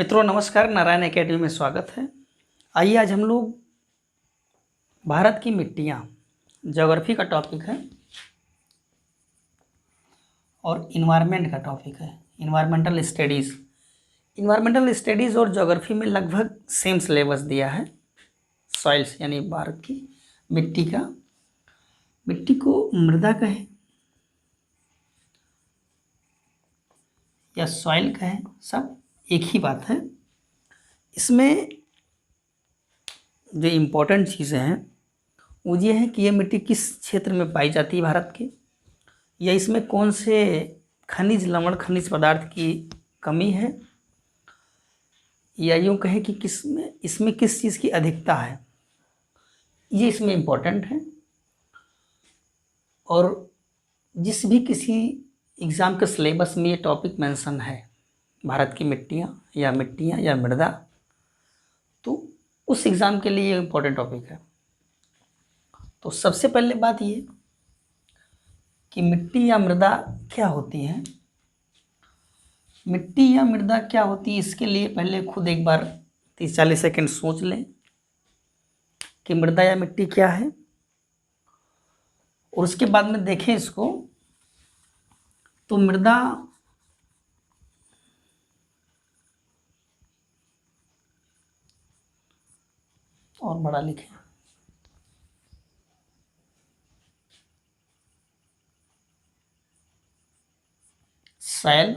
मित्रों नमस्कार, नारायण एकेडमी में स्वागत है। आइए आज हम लोग भारत की मिट्टियाँ ज्योग्राफी का टॉपिक है और इन्वायरमेंट का टॉपिक है, इन्वायरमेंटल स्टडीज़। इन्वायरमेंटल स्टडीज़ और ज्योग्राफी में लगभग सेम सिलेबस दिया है। सॉइल्स यानी भारत की मिट्टी का, मिट्टी को मृदा कहें या सॉइल कहें, सब एक ही बात है। इसमें जो इम्पोर्टेंट चीज़ें हैं वो ये है कि ये मिट्टी किस क्षेत्र में पाई जाती है भारत के, या इसमें कौन से खनिज लवण खनिज पदार्थ की कमी है, या यूँ कहें कि इसमें किस चीज़ की अधिकता है, ये इसमें इम्पोर्टेंट है। और किसी एग्ज़ाम के सिलेबस में ये टॉपिक मेंशन है, भारत की मिट्टियाँ या मृदा, तो उस एग्ज़ाम के लिए ये इम्पोर्टेंट टॉपिक है। तो सबसे पहले बात ये कि मिट्टी या मृदा क्या होती है। मिट्टी या मृदा क्या होती है, इसके लिए पहले खुद एक बार 30-40 सेकंड सोच लें कि मृदा या मिट्टी क्या है, और उसके बाद में देखें इसको। तो मृदा और बड़ा लिखें, सैल,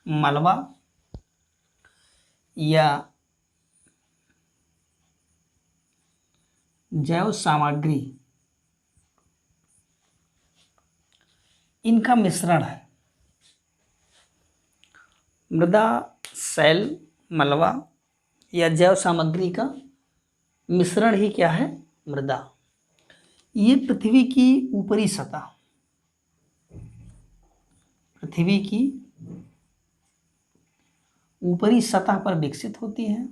मलबा या जैव सामग्री, इनका मिश्रण है। मृदा, सैल, मलबा या जैव सामग्री का मिश्रण ही क्या है, मृदा। ये पृथ्वी की ऊपरी सतह, पृथ्वी की ऊपरी सतह पर विकसित होती है,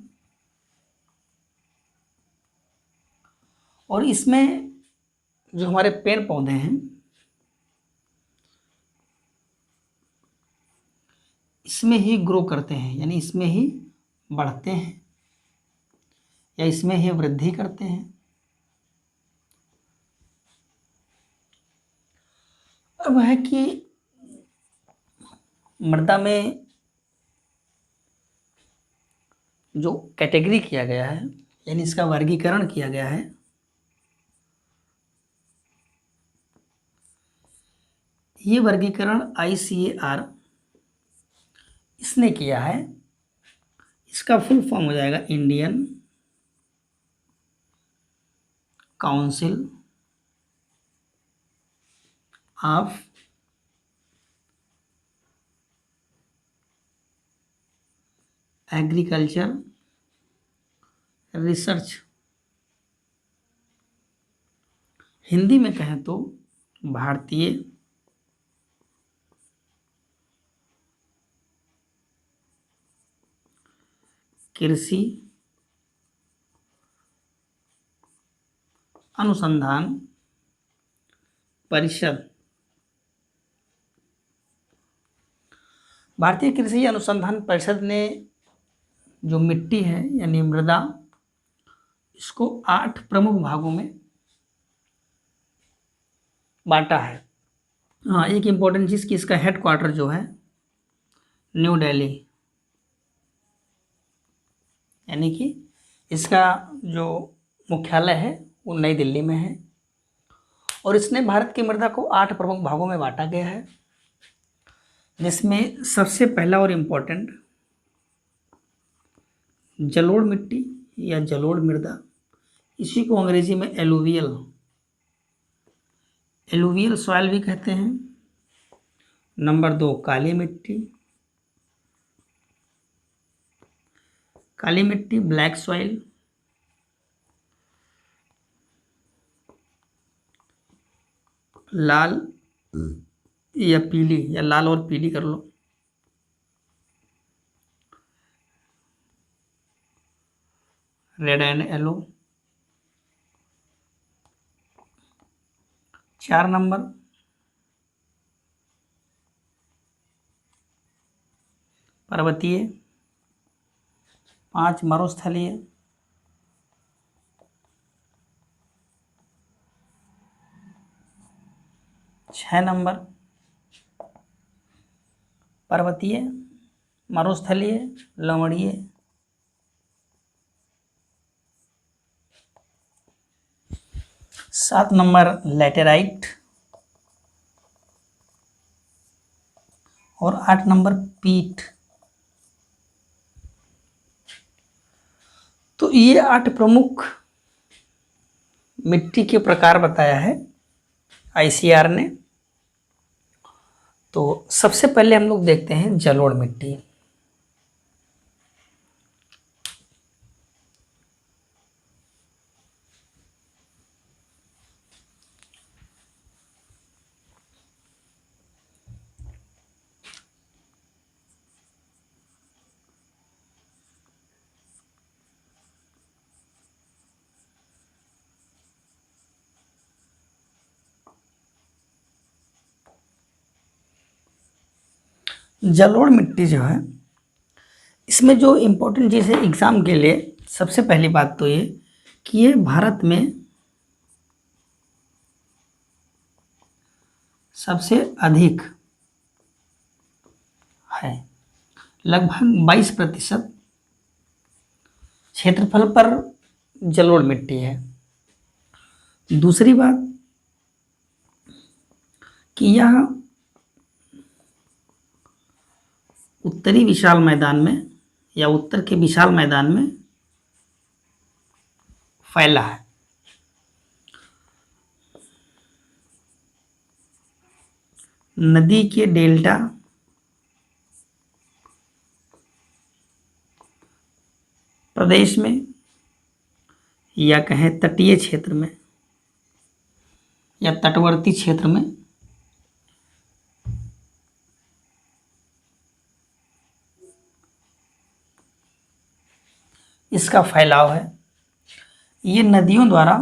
और इसमें जो हमारे पेड़ पौधे हैं, इसमें ही ग्रो करते हैं, यानी इसमें ही बढ़ते हैं या इसमें ही वृद्धि करते हैं। अब है कि मृदा में जो कैटेगरी किया गया है, यानी इसका वर्गीकरण किया गया है, ये वर्गीकरण ICAR इसने किया है। इसका फुल फॉर्म हो जाएगा Indian council of agriculture research. Hindi में कहें तो भारतीय कृषि अनुसंधान परिषद। भारतीय कृषि अनुसंधान परिषद ने जो मिट्टी है यानी मृदा, इसको 8 प्रमुख भागों में बांटा है। हाँ, एक इम्पोर्टेंट चीज़ कि इसका हेडक्वार्टर जो है न्यू दिल्ली, यानी कि इसका जो मुख्यालय है वो नई दिल्ली में है। और इसने भारत की मृदा को 8 प्रमुख भागों में बांटा गया है, जिसमें सबसे पहला और इम्पोर्टेंट जलोढ़ मिट्टी या जलोढ़ मृदा, इसी को अंग्रेजी में एलुवियल सॉइल भी कहते हैं। नंबर 2 काली मिट्टी ब्लैक सॉइल। लाल या पीली, या लाल और पीली कर लो, रेड एंड येलो। 4 नंबर पर्वतीय, 5 मरुस्थलीय, 6 नंबर पर्वतीय, मरुस्थलीय, लवणीय, 7 नंबर लैटेराइट और 8 नंबर पीट। तो ये 8 प्रमुख मिट्टी के प्रकार बताया है आईसीआर ने। तो सबसे पहले हम लोग देखते हैं जलोढ़ मिट्टी। जलोढ़ मिट्टी जो है, इसमें जो इम्पोर्टेंट चीज़ है एग्ज़ाम के लिए, सबसे पहली बात तो ये कि ये भारत में सबसे अधिक है, लगभग 22% क्षेत्रफल पर जलोढ़ मिट्टी है। दूसरी बात कि यह उत्तरी विशाल मैदान में या उत्तर के विशाल मैदान में फैला है। नदी के डेल्टा, प्रदेश में या कहें तटीय क्षेत्र में या तटवर्ती क्षेत्र में इसका फैलाव है। ये नदियों द्वारा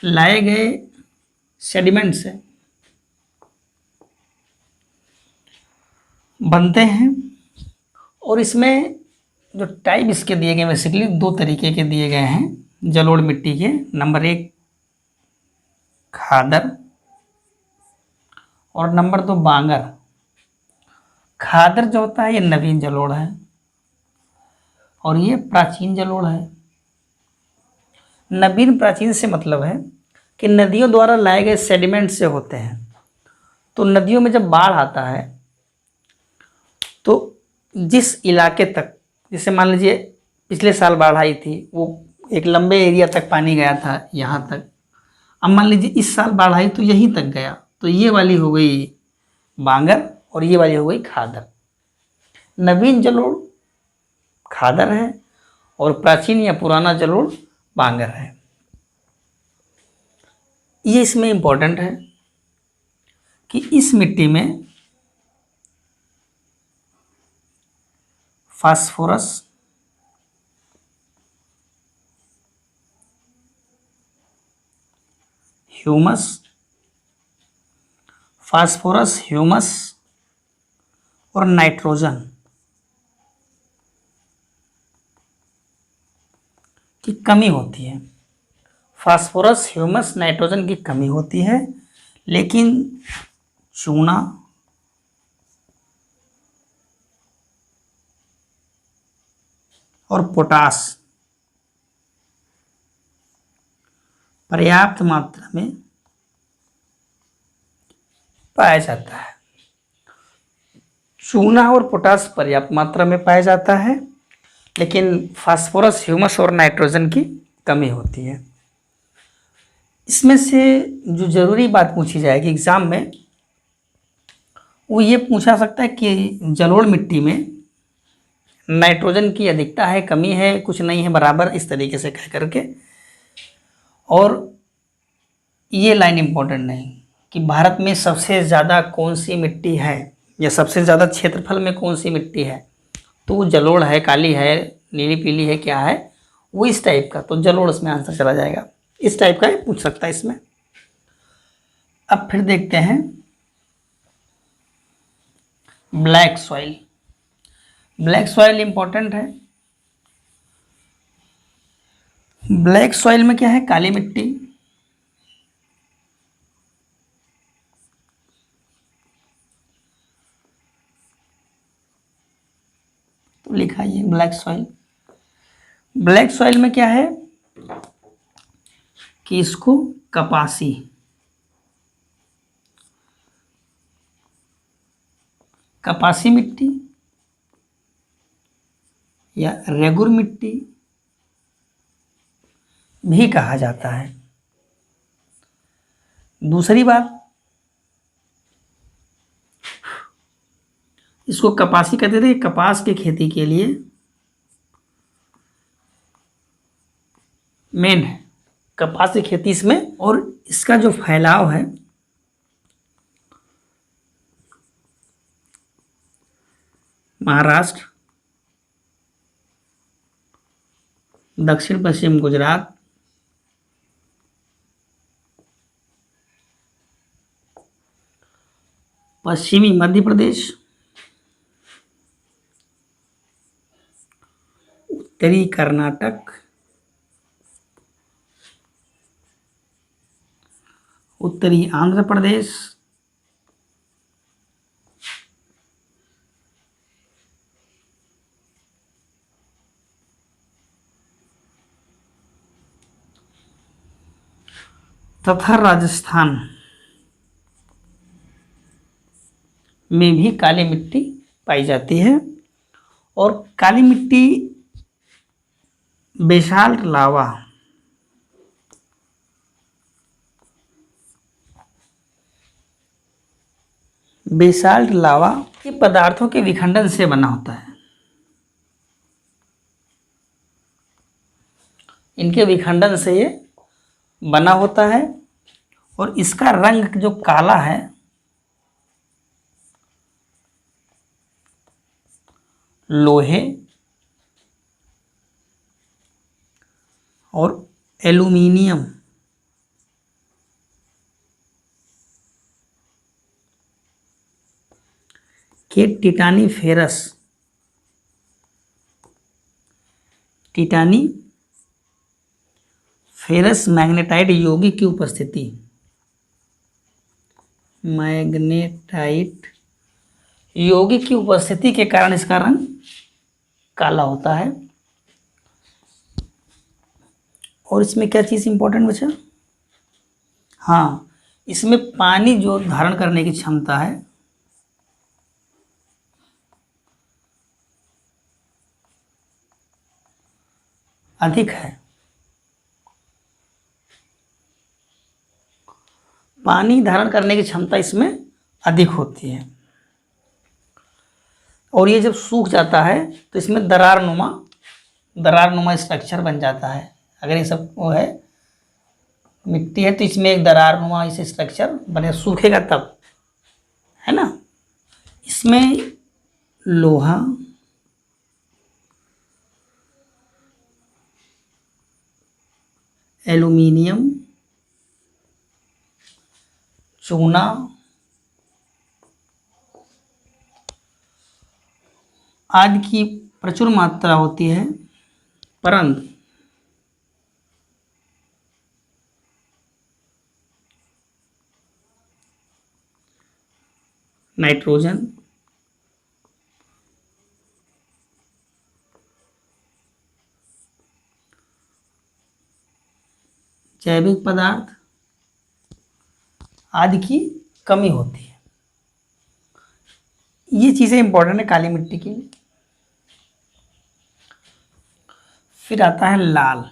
लाए गए सेडिमेंट से बनते हैं। और इसमें जो टाइप इसके दिए गए बेसिकली 2 तरीके के दिए गए हैं जलोढ़ मिट्टी के। नंबर 1 खादर और नंबर 2 बांगर। खादर जो होता है ये नवीन जलोढ़ है और ये प्राचीन जलोढ़ है। नवीन प्राचीन से मतलब है कि नदियों द्वारा लाए गए सेडिमेंट से होते हैं। तो नदियों में जब बाढ़ आता है तो जिस इलाके तक, जैसे मान लीजिए पिछले साल बाढ़ आई थी, वो एक लंबे एरिया तक पानी गया था यहाँ तक। अब मान लीजिए इस साल बाढ़ आई तो यहीं तक गया, तो ये वाली हो गई बांगर और ये वाली हो गई खादर। नवीन जलोढ़ खादर है और प्राचीन या पुराना जलोढ़ बांगर है। ये इसमें इम्पोर्टेंट है कि इस मिट्टी में फास्फोरस, ह्यूमस और नाइट्रोजन की कमी होती है। फास्फोरस, ह्यूमस, नाइट्रोजन की कमी होती है, लेकिन चूना और पोटास पर्याप्त मात्रा में पाया जाता है। चूना और पोटास पर्याप्त मात्रा में पाया जाता है, लेकिन फास्फोरस, ह्यूमस और नाइट्रोजन की कमी होती है। इसमें से जो ज़रूरी बात पूछी जाएगी एग्ज़ाम में, वो ये पूछा सकता है कि जलोढ़ मिट्टी में नाइट्रोजन की अधिकता है, कमी है, कुछ नहीं है, बराबर, इस तरीके से कह करके। और ये लाइन इम्पोर्टेंट नहीं कि भारत में सबसे ज़्यादा कौन सी मिट्टी है या सबसे ज़्यादा क्षेत्रफल में कौन सी मिट्टी है, तो वो जलोढ़ है, काली है, नीली पीली है, क्या है वो, इस टाइप का। तो जलोढ़ इसमें आंसर चला जाएगा। इस टाइप का पूछ सकता है इसमें। अब फिर देखते हैं black soil. Black soil important है। ब्लैक सॉइल में क्या है, काली मिट्टी। तो लिखा है ब्लैक सॉइल। ब्लैक सॉइल में क्या है कि इसको कपासी, कपासी मिट्टी या रेगुर मिट्टी भी कहा जाता है। दूसरी बात, इसको कपासी कहते थे, कपास की खेती के लिए मेन है, कपास की खेती इसमें। और इसका जो फैलाव है महाराष्ट्र, दक्षिण पश्चिम गुजरात, पश्चिमी मध्य प्रदेश, उत्तरी कर्नाटक, उत्तरी आंध्र प्रदेश, तथा राजस्थान में भी काली मिट्टी पाई जाती है। और काली मिट्टी बेसाल्ट लावा, बेसाल्ट लावा के पदार्थों के विखंडन से बना होता है। इनके विखंडन से ये बना होता है। और इसका रंग जो काला है, लोहे और एल्यूमिनियम के tetani ferrous, tetani ferrous magnetite यौगिक की उपस्थिति, मैग्नेटाइट यौगिक की उपस्थिति के कारण इसका रंग काला होता है। और इसमें क्या चीज़ इंपॉर्टेंट बचा, हाँ, इसमें पानी जो धारण करने की क्षमता है अधिक है। पानी धारण करने की क्षमता इसमें अधिक होती है। और ये जब सूख जाता है तो इसमें दरार नुमा स्ट्रक्चर बन जाता है। अगर ये सब वो है मिट्टी है तो इसमें एक दरार नुमा इसे स्ट्रक्चर बने, सूखेगा तब, है ना। इसमें लोहा, एल्यूमिनियम, चूना आदि की प्रचुर मात्रा होती है, परंतु नाइट्रोजन, जैविक पदार्थ आदि की कमी होती है। ये चीज़ें इंपॉर्टेंट है काली मिट्टी के लिए। फिर आता है लाल।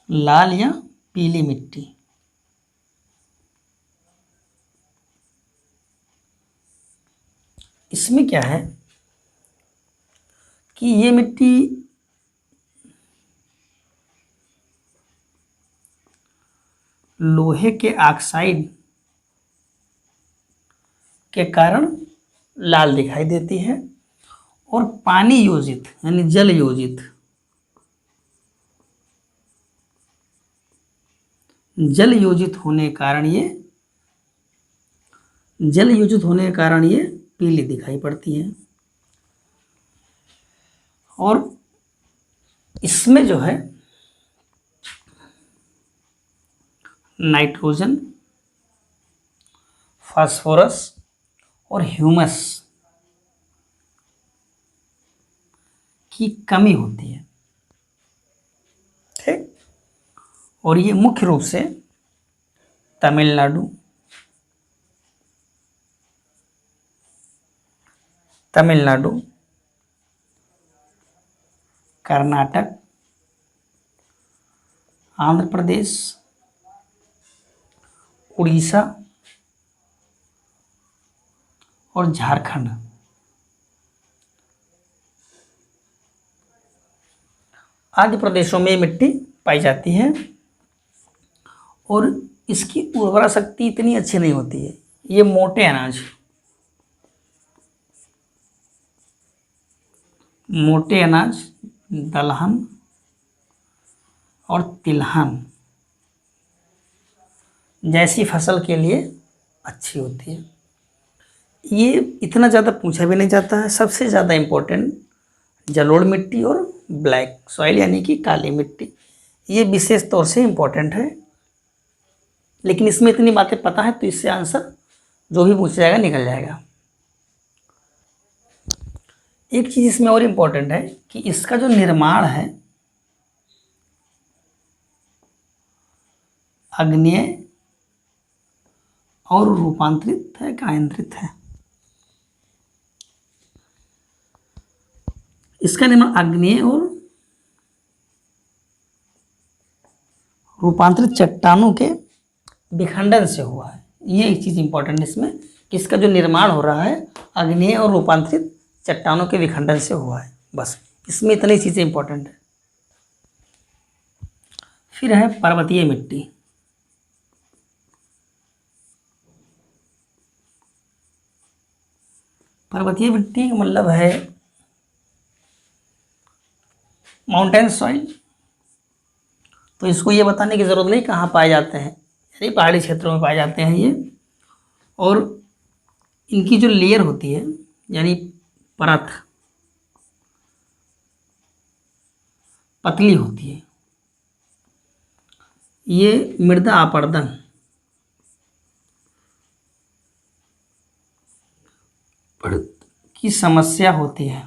लाल या पीली मिट्टी, इसमें क्या है कि ये मिट्टी लोहे के ऑक्साइड के कारण लाल दिखाई देती है। और पानी योजित यानी जल योजित जल योजित होने के कारण ये पीली दिखाई पड़ती है। और इसमें जो है नाइट्रोजन, फास्फोरस और ह्यूमस की कमी होती है। ठीक। और ये मुख्य रूप से तमिलनाडु, कर्नाटक, आंध्र प्रदेश, उड़ीसा और झारखंड आदि प्रदेशों में मिट्टी पाई जाती है। और इसकी उर्वरा शक्ति इतनी अच्छी नहीं होती है। ये मोटे अनाज दलहन और तिलहन जैसी फसल के लिए अच्छी होती है। ये इतना ज़्यादा पूछा भी नहीं जाता है। सबसे ज़्यादा इम्पोर्टेंट जलोढ़ मिट्टी और ब्लैक सॉइल यानी कि काली मिट्टी, ये विशेष तौर से इम्पोर्टेंट है। लेकिन इसमें इतनी बातें पता है तो इससे आंसर जो भी पूछा जाएगा निकल जाएगा। एक चीज़ इसमें और इम्पोर्टेंट है कि इसका जो निर्माण है आग्नेय और रूपांतरित है, कायांतरित है। इसका निर्माण आग्नेय और रूपांतरित चट्टानों के विखंडन से हुआ है। ये एक चीज़ इंपॉर्टेंट है इसमें कि इसका जो निर्माण हो रहा है आग्नेय और रूपांतरित चट्टानों के विखंडन से हुआ है। बस इसमें इतनी चीज़ें इंपॉर्टेंट है। फिर है पर्वतीय मिट्टी। पर्वतीय मिट्टी का मतलब है माउंटेन सॉइल। तो इसको ये बताने की ज़रूरत नहीं कहाँ पाए जाते हैं, यानी पहाड़ी क्षेत्रों में पाए जाते हैं ये। और इनकी जो लेयर होती है यानी परत पतली होती है। ये मृदा अपरदन की समस्या होती है,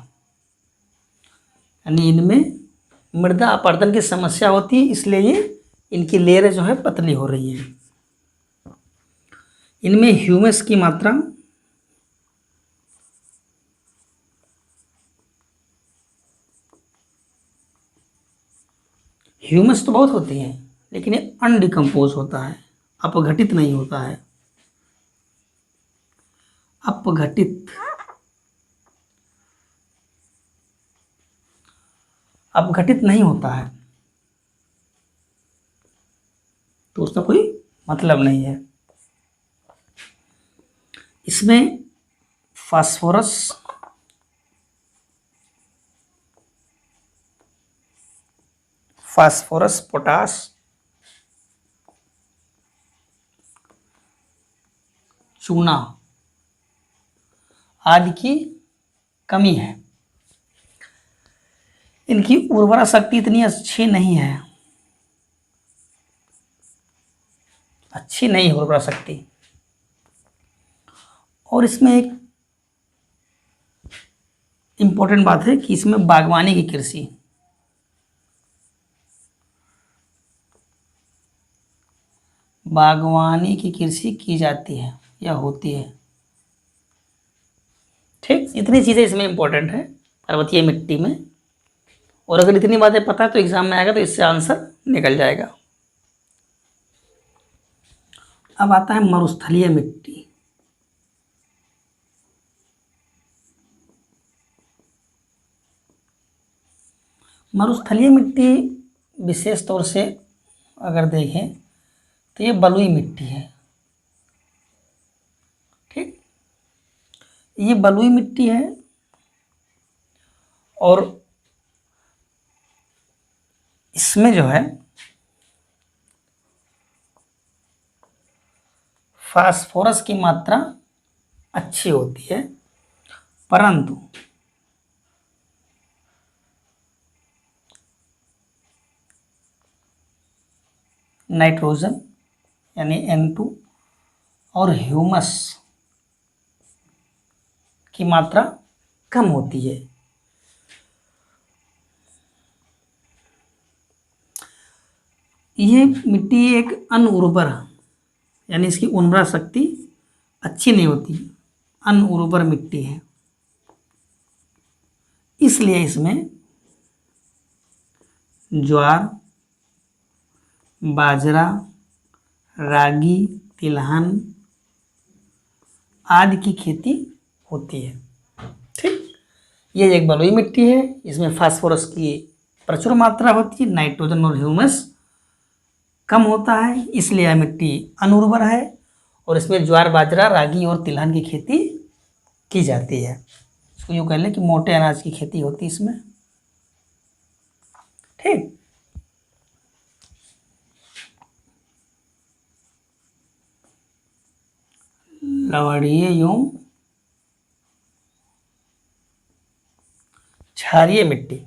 यानी इनमें मृदा अपरदन की समस्या होती है, इसलिए ये इनकी लेयरें जो है पतली हो रही है। इनमें ह्यूमस की मात्रा ह्यूमस तो बहुत होती है लेकिन ये अनडिकम्पोज होता है, अपघटित नहीं होता है। अपघटित नहीं होता है तो उसका कोई मतलब नहीं है। इसमें फास्फोरस, पोटास, चूना आदि की कमी है। इनकी उर्वरा शक्ति इतनी अच्छी नहीं है, उर्वरा शक्ति। और इसमें एक इम्पोर्टेंट बात है कि इसमें बागवानी की कृषि की जाती है या होती है। ठीक, इतनी चीज़ें इसमें इम्पोर्टेंट है पर्वतीय मिट्टी में। और अगर इतनी बातें पता है तो एग्जाम में आएगा तो इससे आंसर निकल जाएगा। अब आता है मरुस्थलीय मिट्टी। मरुस्थलीय मिट्टी विशेष तौर से अगर देखें तो ये बलुई मिट्टी है। ठीक, ये बलुई मिट्टी है और इसमें जो है फास्फोरस की मात्रा अच्छी होती है, परंतु नाइट्रोजन यानी N2 और ह्यूमस की मात्रा कम होती है। ये मिट्टी एक अनउर्वर यानी इसकी उर्वरा शक्ति अच्छी नहीं होती, अनउर्वर मिट्टी है, इसलिए इसमें ज्वार, बाजरा, रागी, तिलहन आदि की खेती होती है। ठीक, ये एक बलुई मिट्टी है, इसमें फास्फोरस की प्रचुर मात्रा होती है, नाइट्रोजन और ह्यूमस कम होता है, इसलिए यह मिट्टी अनउर्वर है और इसमें ज्वार, बाजरा, रागी और तिलहन की खेती की जाती है। इसको यूँ कह लें कि मोटे अनाज की खेती होती है इसमें। ठीक, लवणीय एवं क्षारीय मिट्टी,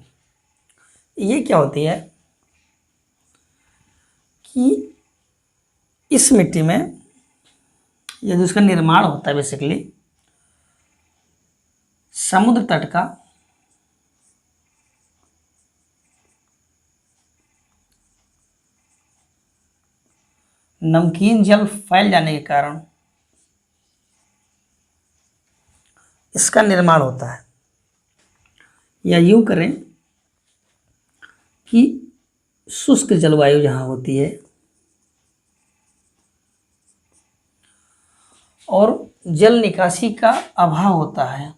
ये क्या होती है कि इस मिट्टी में यह जो इसका निर्माण होता है बेसिकली समुद्र तट का नमकीन जल फैल जाने के कारण इसका निर्माण होता है। या यूं करें कि शुष्क जलवायु जहाँ होती है और जल निकासी का अभाव होता है,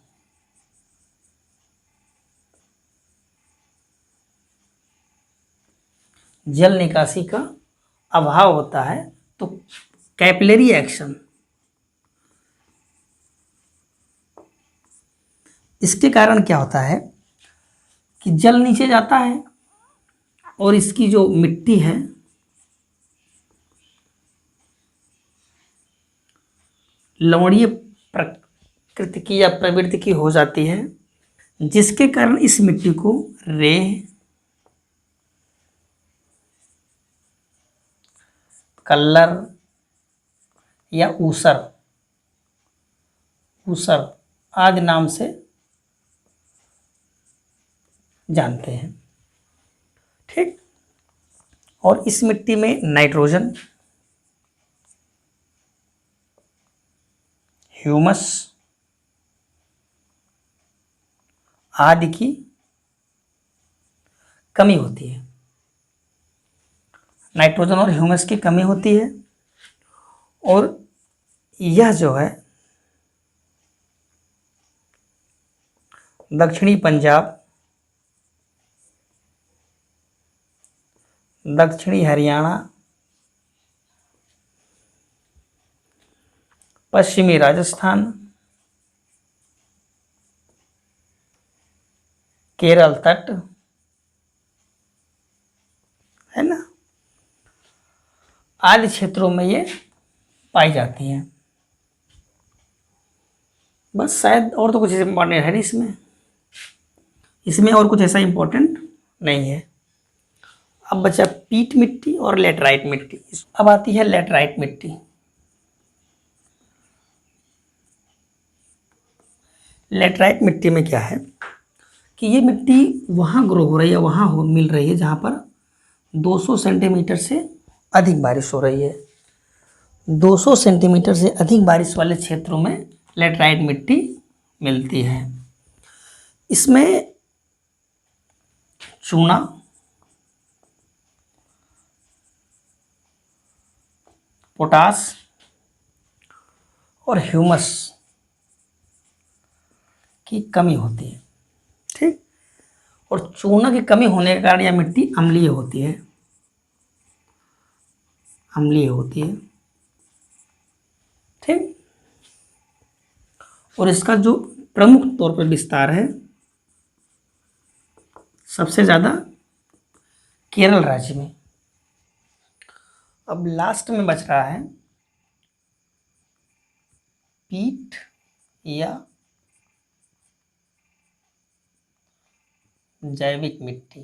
जल निकासी का अभाव होता है, तो कैपिलरी एक्शन, इसके कारण क्या होता है कि जल नीचे जाता है और इसकी जो मिट्टी है लवणीय प्रकृति की या प्रवृत्ति की हो जाती है, जिसके कारण इस मिट्टी को रेह, कल्लर या ऊसर आदि नाम से जानते हैं। ठीक, और इस मिट्टी में नाइट्रोजन, ह्यूमस आदि की कमी होती है, नाइट्रोजन और ह्यूमस की कमी होती है। और यह जो है दक्षिणी पंजाब, दक्षिणी हरियाणा, पश्चिमी राजस्थान, केरल तट है ना, आदि क्षेत्रों में ये पाई जाती हैं। बस शायद और तो कुछ इम्पोर्टेंट है नहीं इसमें और कुछ ऐसा इम्पोर्टेंट नहीं है। अब बचा पीट मिट्टी और लेटराइट मिट्टी। अब आती है लेटराइट मिट्टी। लेटराइट मिट्टी में क्या है कि ये मिट्टी वहाँ ग्रो हो रही है, वहाँ मिल रही है जहाँ पर 200 सेंटीमीटर से अधिक बारिश हो रही है। 200 सेंटीमीटर से अधिक बारिश वाले क्षेत्रों में लेटराइट मिट्टी मिलती है। इसमें चूना, पोटास और ह्यूमस की कमी होती है। ठीक, और चूना की कमी होने के कारण यह मिट्टी अम्लीय होती है, ठीक। और इसका जो प्रमुख तौर पर विस्तार है सबसे ज़्यादा केरल राज्य में। अब लास्ट में बच रहा है पीट या जैविक मिट्टी।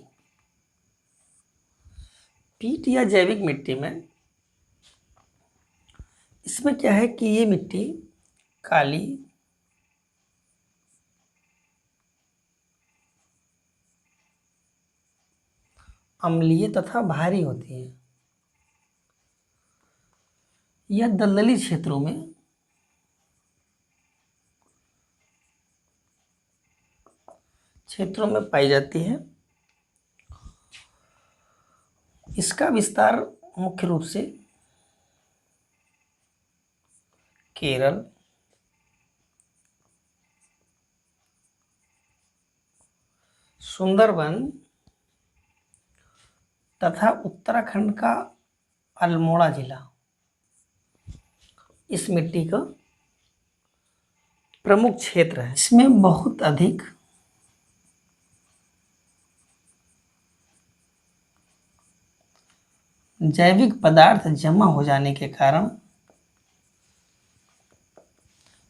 पीट या जैविक मिट्टी में इसमें क्या है कि ये मिट्टी काली, अम्लीय तथा भारी होती है। यह दलदली क्षेत्रों में पाई जाती है। इसका विस्तार मुख्य रूप से केरल, सुंदरबन तथा उत्तराखंड का अल्मोड़ा जिला इस मिट्टी का प्रमुख क्षेत्र है। इसमें बहुत अधिक जैविक पदार्थ जमा हो जाने के कारण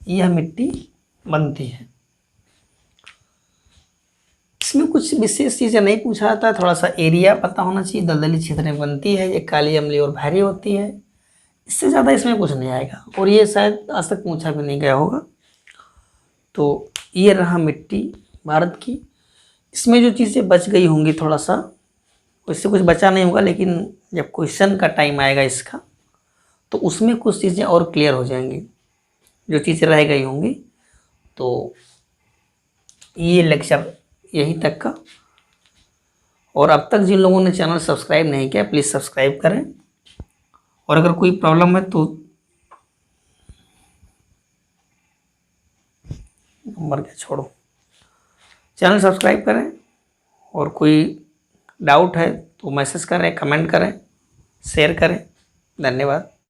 यह मिट्टी बनती है। इसमें कुछ विशेष चीज़ें नहीं पूछा जाता, थोड़ा सा एरिया पता होना चाहिए। दलदली क्षेत्र में बनती है, ये काली, अम्ली और भारी होती है। इससे ज़्यादा इसमें कुछ नहीं आएगा और ये शायद आज तक पूछा भी नहीं गया होगा। तो ये रहा मिट्टी भारत की। इसमें जो चीज़ें बच गई होंगी थोड़ा सा, इससे कुछ बचा नहीं होगा, लेकिन जब क्वेश्चन का टाइम आएगा इसका तो उसमें कुछ चीज़ें और क्लियर हो जाएंगी, जो चीज़ें रह गई होंगी। तो ये लेक्चर यहीं तक का। और अब तक जिन लोगों ने चैनल सब्सक्राइब नहीं किया प्लीज़ सब्सक्राइब करें। और अगर कोई प्रॉब्लम है तो नंबर क्या छोड़ो, चैनल सब्सक्राइब करें। और कोई डाउट है तो मैसेज करें, कमेंट करें, शेयर करें। धन्यवाद।